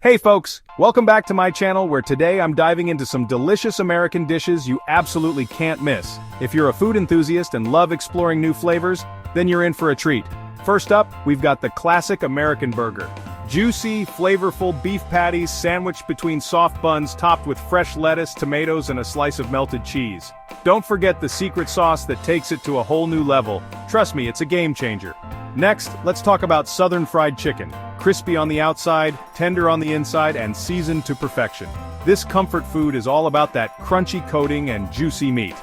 Hey folks, welcome back to my channel where today I'm diving into some delicious American dishes you absolutely can't miss. If you're a food enthusiast and love exploring new flavors, then you're in for a treat. First up, we've got the classic American burger. Juicy, flavorful beef patties sandwiched between soft buns topped with fresh lettuce, tomatoes, and a slice of melted cheese. Don't forget the secret sauce that takes it to a whole new level. Trust me, it's a game changer. Next, let's talk about Southern fried chicken. Crispy on the outside, tender on the inside, and seasoned to perfection. This comfort food is all about that crunchy coating and juicy meat.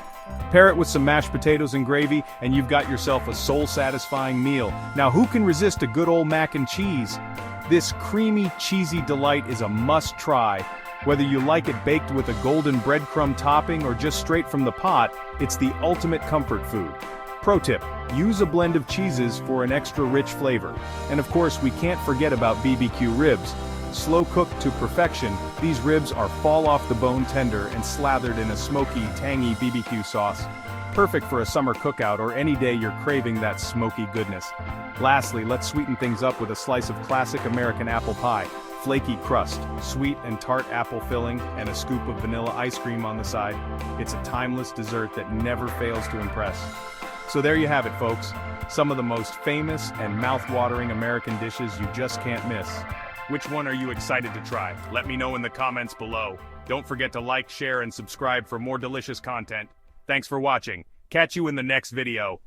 Pair it with some mashed potatoes and gravy, and you've got yourself a soul-satisfying meal. Now who can resist a good old mac and cheese? This creamy, cheesy delight is a must-try. Whether you like it baked with a golden breadcrumb topping or just straight from the pot, it's the ultimate comfort food. Pro tip, use a blend of cheeses for an extra rich flavor. And of course, we can't forget about BBQ ribs. Slow cooked to perfection, these ribs are fall off the bone tender and slathered in a smoky, tangy BBQ sauce. Perfect for a summer cookout or any day you're craving that smoky goodness. Lastly, let's sweeten things up with a slice of classic American apple pie. Flaky crust, sweet and tart apple filling, and a scoop of vanilla ice cream on the side. It's a timeless dessert that never fails to impress. So there you have it, folks. Some of the most famous and mouth-watering American dishes you just can't miss. Which one are you excited to try? Let me know in the comments below. Don't forget to like, share, and subscribe for more delicious content. Thanks for watching. Catch you in the next video.